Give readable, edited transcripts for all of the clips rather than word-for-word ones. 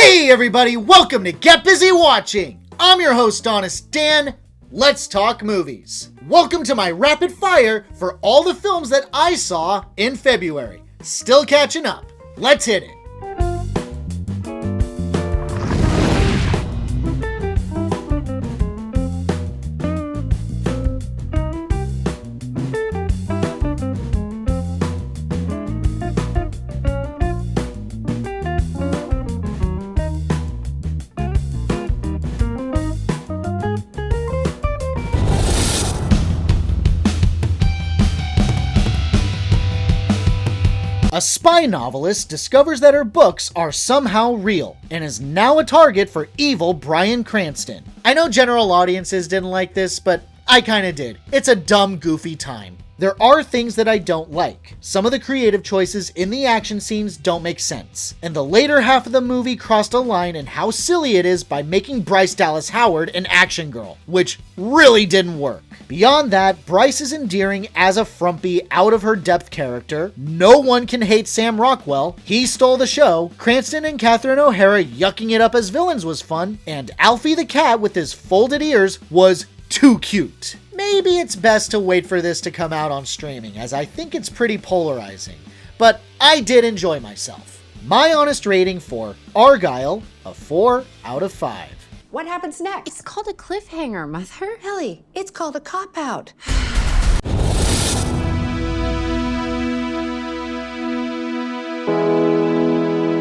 Hey everybody, welcome to Get Busy Watching! I'm your host, Honest Dan. Let's talk movies. Welcome to my rapid fire for all the films that I saw in February. Still catching up. Let's hit it. A spy novelist discovers that her books are somehow real and is now a target for evil Bryan Cranston. I know general audiences didn't like this, but I kinda did. It's a dumb, goofy time. There are things that I don't like. Some of the creative choices in the action scenes don't make sense. And the later half of the movie crossed a line in how silly it is by making Bryce Dallas Howard an action girl, which really didn't work. Beyond that, Bryce is endearing as a frumpy, out-of-her-depth character. No one can hate Sam Rockwell. He stole the show. Cranston and Catherine O'Hara yucking it up as villains was fun. And Alfie the cat with his folded ears was too cute. Maybe it's best to wait for this to come out on streaming, as I think it's pretty polarizing. But I did enjoy myself. My honest rating for Argylle, a 4 out of 5. What happens next? It's called a cliffhanger, Mother. Ellie, it's called a cop-out.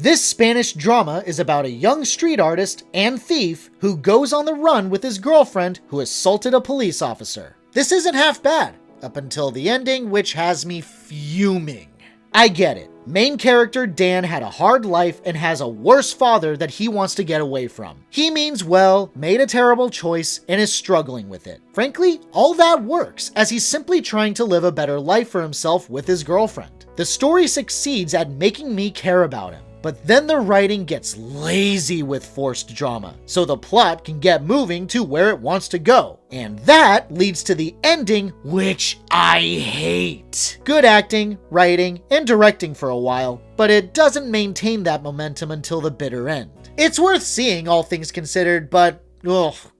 This Spanish drama is about a young street artist and thief who goes on the run with his girlfriend who assaulted a police officer. This isn't half bad, up until the ending, which has me fuming. I get it. Main character Dan had a hard life and has a worse father that he wants to get away from. He means well, made a terrible choice, and is struggling with it. Frankly, all that works, as he's simply trying to live a better life for himself with his girlfriend. The story succeeds at making me care about him. But then the writing gets lazy with forced drama, so the plot can get moving to where it wants to go. And that leads to the ending, which I hate. Good acting, writing, and directing for a while, but it doesn't maintain that momentum until the bitter end. It's worth seeing, all things considered, but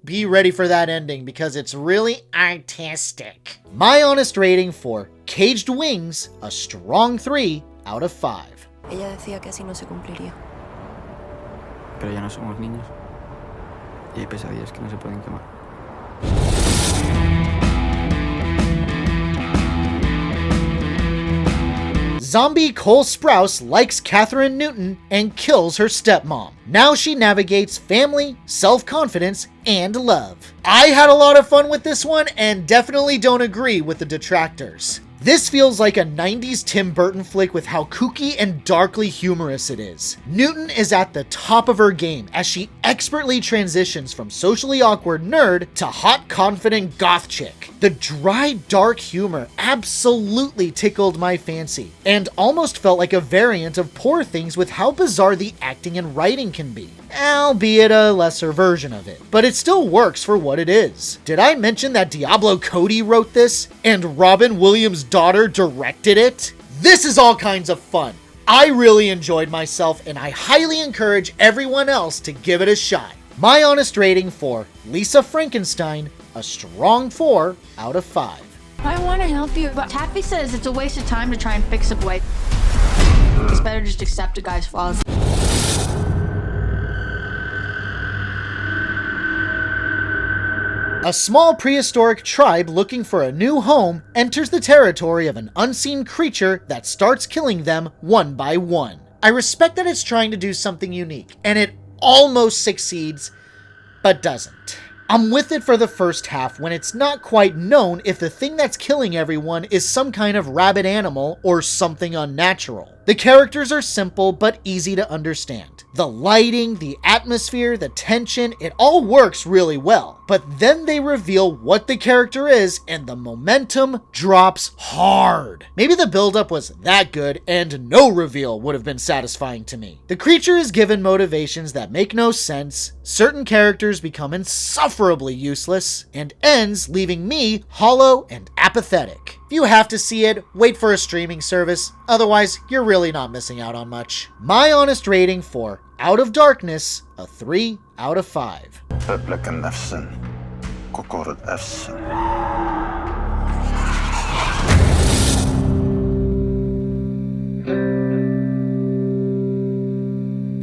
be ready for that ending because it's really artistic. My honest rating for Caged Wings, a strong 3 out of 5. Ella decía que así no se cumpliría. Pero ya no somos niños. Y hay pesadillas que no se pueden quemar. Zombie Cole Sprouse likes Catherine Newton and kills her stepmom. Now she navigates family, self-confidence, and love. I had a lot of fun with this one and definitely don't agree with the detractors. This feels like a 90s Tim Burton flick with how kooky and darkly humorous it is. Newton is at the top of her game as she expertly transitions from socially awkward nerd to hot, confident goth chick. The dry, dark humor absolutely tickled my fancy, and almost felt like a variant of Poor Things with how bizarre the acting and writing can be. Albeit a lesser version of it, but it still works for what it is. Did I mention that Diablo Cody wrote this and Robin Williams' daughter directed it? This is all kinds of fun. I really enjoyed myself and I highly encourage everyone else to give it a shot. My honest rating for Lisa Frankenstein, a strong 4 out of 5. I want to help you, but Taffy says it's a waste of time to try and fix a wife. It's better just accept a guy's flaws. A small prehistoric tribe looking for a new home enters the territory of an unseen creature that starts killing them one by one. I respect that it's trying to do something unique, and it almost succeeds, but doesn't. I'm with it for the first half when it's not quite known if the thing that's killing everyone is some kind of rabid animal or something unnatural. The characters are simple but easy to understand. The lighting, the atmosphere, the tension, it all works really well. But then they reveal what the character is and the momentum drops hard. Maybe the buildup was that good and no reveal would have been satisfying to me. The creature is given motivations that make no sense, certain characters become insufferably useless, and ends leaving me hollow and apathetic. If you have to see it, wait for a streaming service, otherwise you're really not missing out on much. My honest rating for Out of Darkness, a 3 out of 5.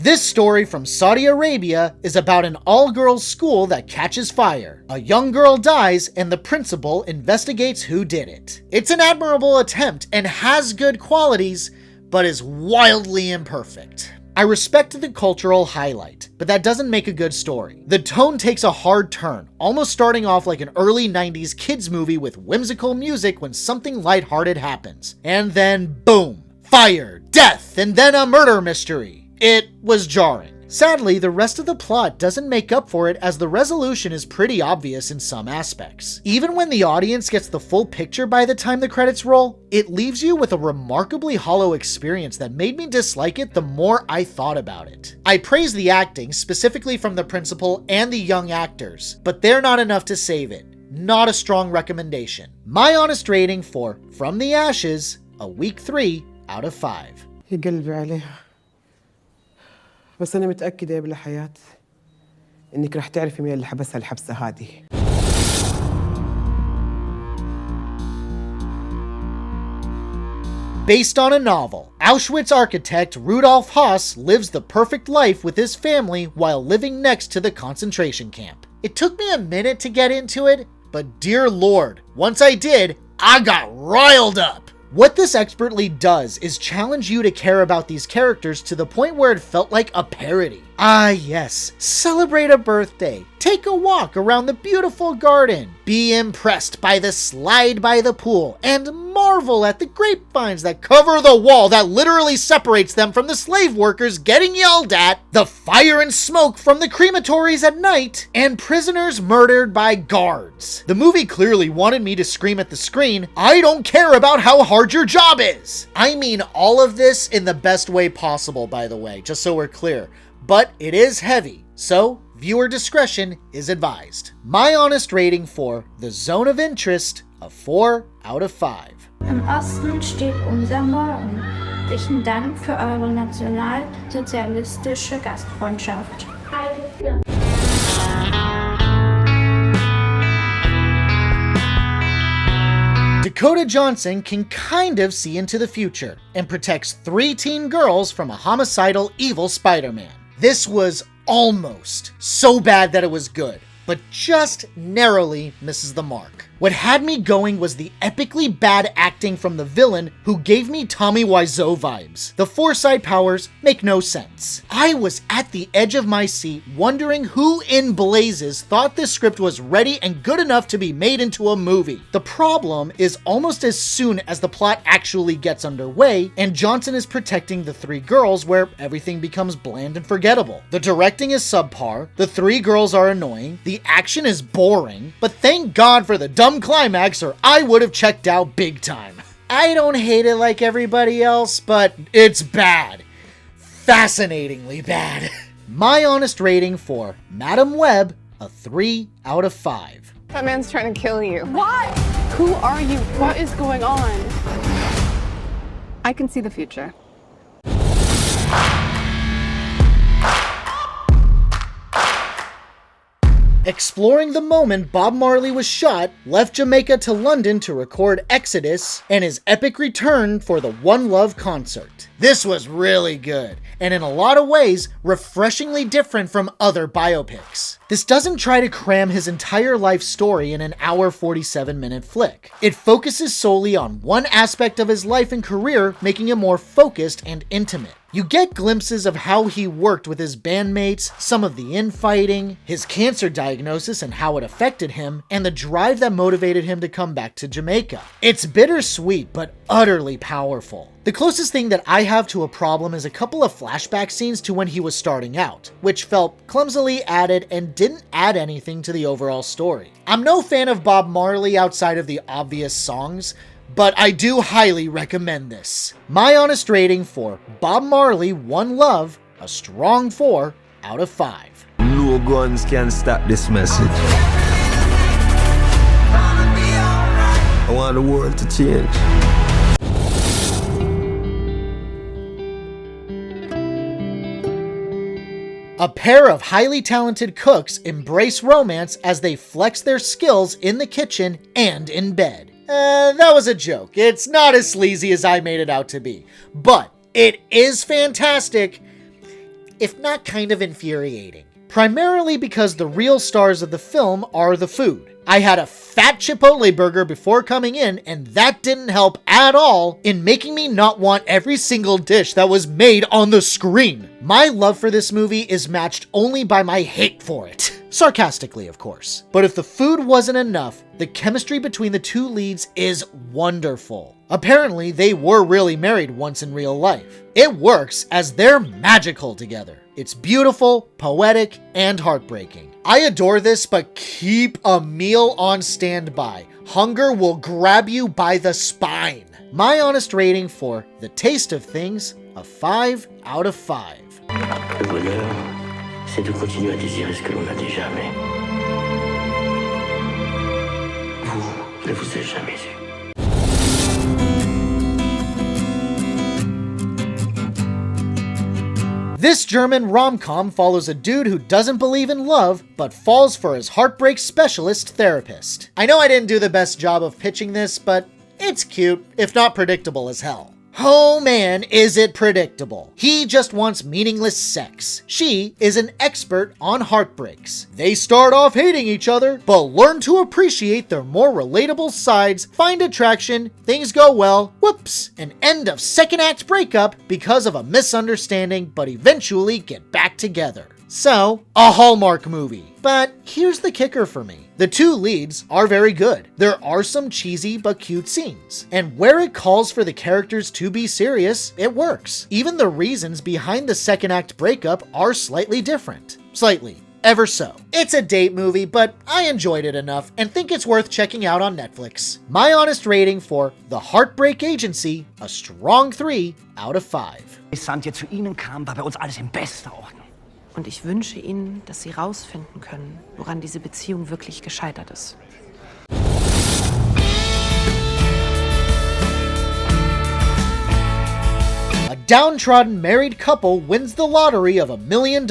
This story from Saudi Arabia is about an all-girls school that catches fire. A young girl dies and the principal investigates who did it. It's an admirable attempt and has good qualities, but is wildly imperfect. I respect the cultural highlight, but that doesn't make a good story. The tone takes a hard turn, almost starting off like an early 90s kids movie with whimsical music when something lighthearted happens. And then boom! Fire, death, and then a murder mystery. It was jarring. Sadly, the rest of the plot doesn't make up for it as the resolution is pretty obvious in some aspects. Even when the audience gets the full picture by the time the credits roll, it leaves you with a remarkably hollow experience that made me dislike it the more I thought about it. I praise the acting, specifically from the principal and the young actors, but they're not enough to save it. Not a strong recommendation. My honest rating for From the Ashes, a weak 3 out of 5. قلبي عليها بس أنا متأكدة يا بالحياة إنك رح تعرفي مين اللي حبسها الحبسة هذه. Based on a novel, Auschwitz architect Rudolf Höss lives the perfect life with his family while living next to the concentration camp. It took me a minute to get into it, but dear Lord, once I did, I got riled up. What this expertly does is challenge you to care about these characters to the point where it felt like a parody. Ah yes, celebrate a birthday, take a walk around the beautiful garden, be impressed by the slide by the pool, and marvel at the grapevines that cover the wall that literally separates them from the slave workers getting yelled at, the fire and smoke from the crematories at night, and prisoners murdered by guards. The movie clearly wanted me to scream at the screen, "I don't care about how hard your job is!" I mean all of this in the best way possible, by the way, just so we're clear. But it is heavy, so viewer discretion is advised. My honest rating for The Zone of Interest, a 4 out of 5. Im Osten steht unser Morgen. Herzlichen Dank für eure nationalsozialistische Gastfreundschaft. Dakota Johnson can kind of see into the future and protects 3 teen girls from a homicidal evil Spider-Man. This was almost so bad that it was good, but just narrowly misses the mark. What had me going was the epically bad acting from the villain who gave me Tommy Wiseau vibes. The foresight powers make no sense. I was at the edge of my seat wondering who in blazes thought this script was ready and good enough to be made into a movie. The problem is almost as soon as the plot actually gets underway and Johnson is protecting the 3 girls where everything becomes bland and forgettable. The directing is subpar, the 3 girls are annoying, the action is boring, but thank God for the dumb climax or I would have checked out big time. I don't hate it like everybody else, but it's bad. Fascinatingly bad. My honest rating for Madam Web, a 3 out of 5. That man's trying to kill you. What? Who are you? What is going on? I can see the future. Exploring the moment Bob Marley was shot, left Jamaica to London to record Exodus, and his epic return for the One Love concert. This was really good, and in a lot of ways, refreshingly different from other biopics. This doesn't try to cram his entire life story in an hour 47-minute flick. It focuses solely on one aspect of his life and career, making it more focused and intimate. You get glimpses of how he worked with his bandmates, some of the infighting, his cancer diagnosis and how it affected him, and the drive that motivated him to come back to Jamaica. It's bittersweet, but utterly powerful. The closest thing that I have to a problem is a couple of flashback scenes to when he was starting out, which felt clumsily added and didn't add anything to the overall story. I'm no fan of Bob Marley outside of the obvious songs, but I do highly recommend this. My honest rating for Bob Marley One Love, a strong 4 out of 5. No guns can stop this message. I want the world to change. A pair of highly talented cooks embrace romance as they flex their skills in the kitchen and in bed. That was a joke. It's not as sleazy as I made it out to be. But it is fantastic, if not kind of infuriating. Primarily because the real stars of the film are the food. I had a fat Chipotle burger before coming in, and that didn't help at all in making me not want every single dish that was made on the screen. My love for this movie is matched only by my hate for it. Sarcastically, of course. But if the food wasn't enough, the chemistry between the two leads is wonderful. Apparently, they were really married once in real life. It works as they're magical together. It's beautiful, poetic, and heartbreaking. I adore this, but keep a meal on standby. Hunger will grab you by the spine. My honest rating for The Taste of Things, a 5 out of 5. Le bonheur, c'est de continuer à désirer ce que l'on n'a déjà, mais vous ne vous êtes jamais eu. This German rom-com follows a dude who doesn't believe in love, but falls for his heartbreak specialist therapist. I know I didn't do the best job of pitching this, but it's cute, if not predictable as hell. Oh man, is it predictable. He just wants meaningless sex. She is an expert on heartbreaks. They start off hating each other, but learn to appreciate their more relatable sides, find attraction, things go well, whoops, an end of second act breakup because of a misunderstanding, but eventually get back together. So, a Hallmark movie. But here's the kicker for me. The two leads are very good. There are some cheesy but cute scenes. And where it calls for the characters to be serious, it works. Even the reasons behind the second act breakup are slightly different. Slightly. Ever so. It's a date movie, but I enjoyed it enough and think it's worth checking out on Netflix. My honest rating for The Heartbreak Agency, a strong 3 out of 5. Bis Sandje zu Ihnen kam, war bei uns alles in bester Ordnung. Und ich wünsche Ihnen, dass Sie rausfinden können, woran diese Beziehung wirklich gescheitert ist. A downtrodden married couple wins the lottery of $1 million.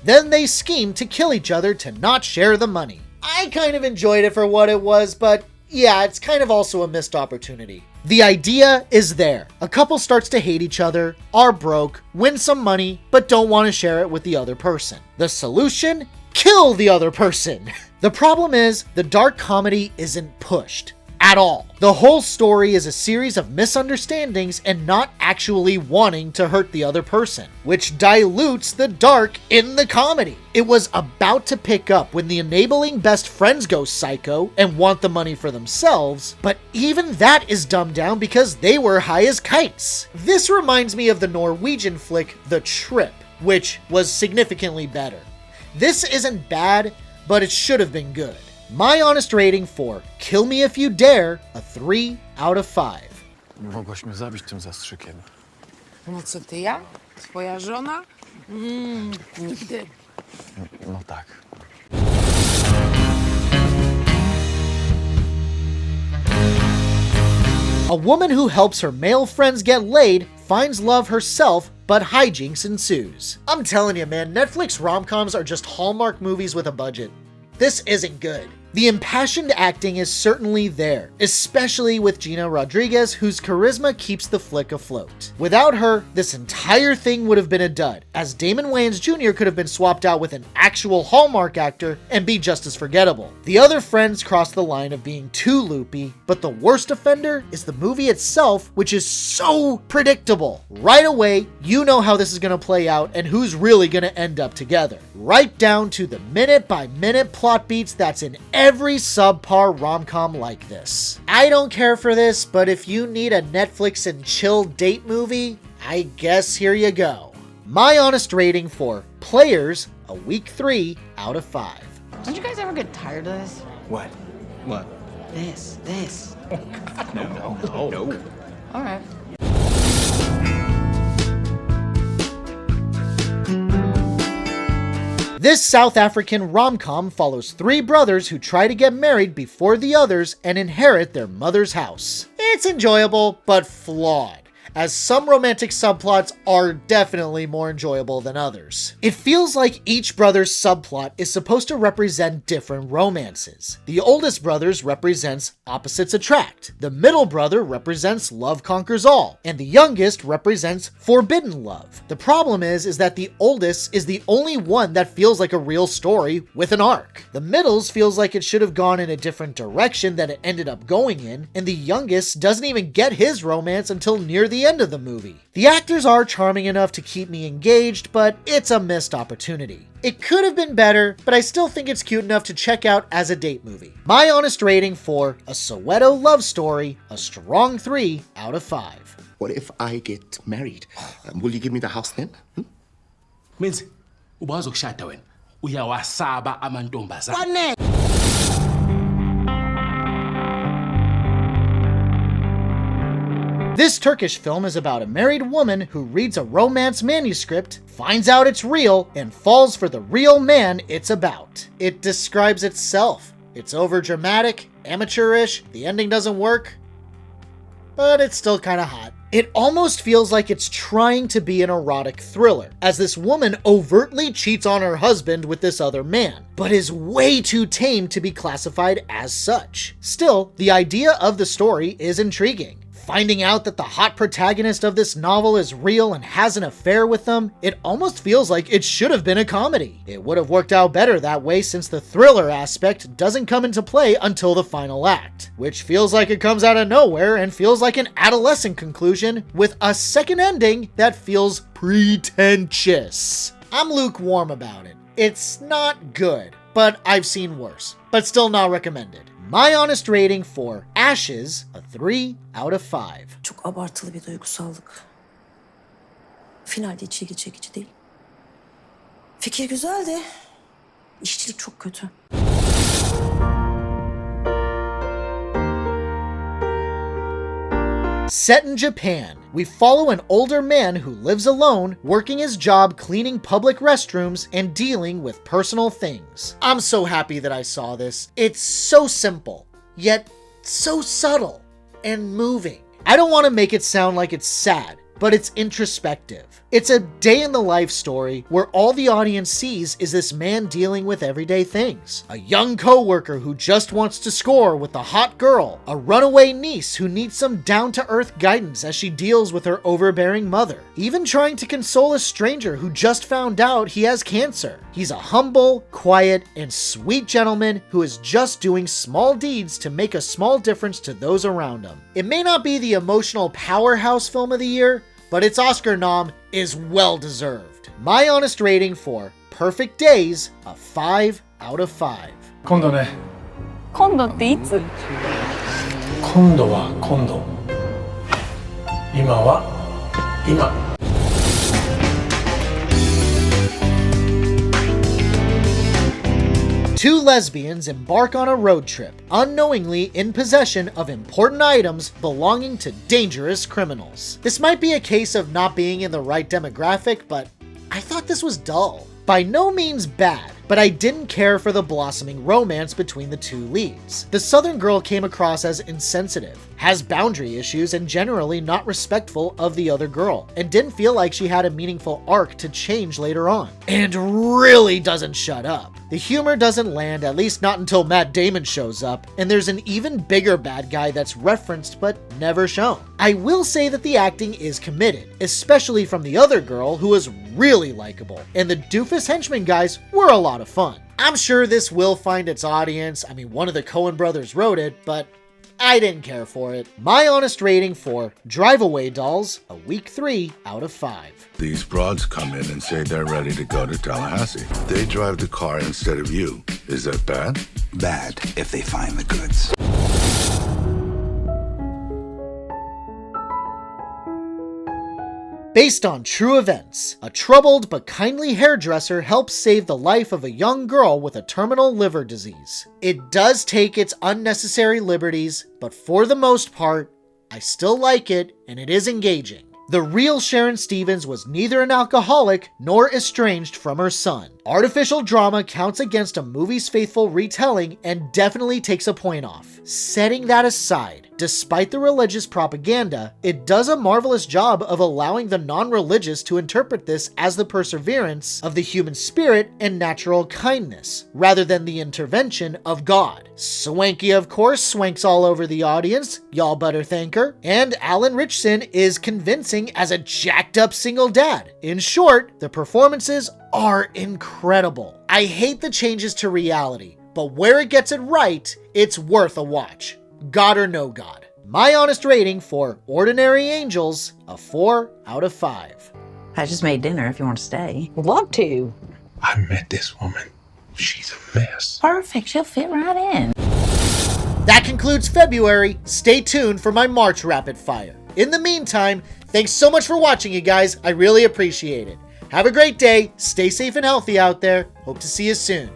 Then they scheme to kill each other to not share the money. I kind of enjoyed it for what it was, but yeah, it's kind of also a missed opportunity. The idea is there. A couple starts to hate each other, are broke, win some money, but don't want to share it with the other person. The solution? Kill the other person. The problem is, the dark comedy isn't pushed at all. The whole story is a series of misunderstandings and not actually wanting to hurt the other person, which dilutes the dark in the comedy. It was about to pick up when the enabling best friends go psycho and want the money for themselves, but even that is dumbed down because they were high as kites. This reminds me of the Norwegian flick The Trip, which was significantly better. This isn't bad, but it should have been good. My honest rating for Kill Me If You Dare, a 3 out of 5. Mogłaś mnie zabić tym zastrzykiem. No co ty, ja? Twoja żona? Nigdy. No tak. A woman who helps her male friends get laid finds love herself, but hijinks ensues. I'm telling you, man, Netflix rom-coms are just Hallmark movies with a budget. This isn't good. The impassioned acting is certainly there, especially with Gina Rodriguez, whose charisma keeps the flick afloat. Without her, this entire thing would have been a dud, as Damon Wayans Jr. could have been swapped out with an actual Hallmark actor and be just as forgettable. The other friends cross the line of being too loopy, but the worst offender is the movie itself, which is so predictable. Right away, you know how this is going to play out and who's really going to end up together. Right down to the minute-by-minute plot beats that's in every subpar rom-com like this. I don't care for this, but if you need a Netflix and chill date movie, I guess here you go. My honest rating for Players, a weak 3 out of 5. Don't you guys ever get tired of this? What? What? This. No. All right. This South African rom-com follows 3 brothers who try to get married before the others and inherit their mother's house. It's enjoyable, but flawed. as some romantic subplots are definitely more enjoyable than others. It feels like each brother's subplot is supposed to represent different romances. The oldest brother's represents opposites attract, the middle brother represents love conquers all, and the youngest represents forbidden love. The problem is that the oldest is the only one that feels like a real story with an arc. The middle's feels like it should have gone in a different direction than it ended up going in, and the youngest doesn't even get his romance until near the end of the movie. The actors are charming enough to keep me engaged, but it's a missed opportunity. It could have been better, but I still think it's cute enough to check out as a date movie. My honest rating for A Soweto Love Story, a strong 3 out of 5. What if I get married? Will you give me the house then? Means, ubazokushada wena. Uyawasaba amantombazana. This Turkish film is about a married woman who reads a romance manuscript, finds out it's real, and falls for the real man it's about. It describes itself. It's overdramatic, amateurish, the ending doesn't work, but it's still kinda hot. It almost feels like it's trying to be an erotic thriller, as this woman overtly cheats on her husband with this other man, but is way too tame to be classified as such. Still, the idea of the story is intriguing. Finding out that the hot protagonist of this novel is real and has an affair with them, it almost feels like it should have been a comedy. It would have worked out better that way since the thriller aspect doesn't come into play until the final act, which feels like it comes out of nowhere and feels like an adolescent conclusion with a second ending that feels pretentious. I'm lukewarm about it. It's not good, but I've seen worse, but still not recommended. My honest rating for Ashes, a 3 out of 5. Çok abartılı bir duygusallık. Finalde hiç ilgi çekici değil. Fikir güzeldi. İşçilik çok kötü. Set in Japan, we follow an older man who lives alone, working his job cleaning public restrooms and dealing with personal things. I'm so happy that I saw this. It's so simple, yet so subtle and moving. I don't want to make it sound like it's sad, but it's introspective. It's a day-in-the-life story where all the audience sees is this man dealing with everyday things. A young co-worker who just wants to score with a hot girl. A runaway niece who needs some down-to-earth guidance as she deals with her overbearing mother. Even trying to console a stranger who just found out he has cancer. He's a humble, quiet, and sweet gentleman who is just doing small deeds to make a small difference to those around him. It may not be the emotional powerhouse film of the year, but its Oscar nom is well deserved. My honest rating for Perfect Days, a 5 out of 5. 今度ね。今度っていつ？今度は今度。今は今。Two lesbians embark on a road trip, unknowingly in possession of important items belonging to dangerous criminals. This might be a case of not being in the right demographic, but I thought this was dull. By no means bad, but I didn't care for the blossoming romance between the two leads. The southern girl came across as insensitive, has boundary issues, and generally not respectful of the other girl, and didn't feel like she had a meaningful arc to change later on. And really doesn't shut up. The humor doesn't land, at least not until Matt Damon shows up, and there's an even bigger bad guy that's referenced but never shown. I will say that the acting is committed, especially from the other girl who is really likable, and the doofus henchman guys were a lot of fun. I'm sure this will find its audience. I mean, one of the Coen brothers wrote it, but I didn't care for it. My honest rating for Drive Away Dolls, a weak 3 out of 5. These broads come in and say they're ready to go to Tallahassee. They drive the car instead of you. Is that bad? Bad if they find the goods. Based on true events, a troubled but kindly hairdresser helps save the life of a young girl with a terminal liver disease. It does take its unnecessary liberties, but for the most part, I still like it and it is engaging. The real Sharon Stevens was neither an alcoholic nor estranged from her son. Artificial drama counts against a movie's faithful retelling and definitely takes a point off. Setting that aside, Despite the religious propaganda, it does a marvelous job of allowing the non-religious to interpret this as the perseverance of the human spirit and natural kindness, rather than the intervention of God. Swanky, of course, swanks all over the audience, y'all better thank her, and Alan Ritchson is convincing as a jacked up single dad. In short, the performances are incredible. I hate the changes to reality, but where it gets it right, it's worth a watch. God or no God. My honest rating for Ordinary Angels, a 4 out of 5. I just made dinner if you want to stay. Would love to. I met this woman. She's a mess. Perfect, she'll fit right in. That concludes February. Stay tuned for my March rapid fire. In the meantime, thanks so much for watching, you guys. I really appreciate it. Have a great day. Stay safe and healthy out there. Hope to see you soon.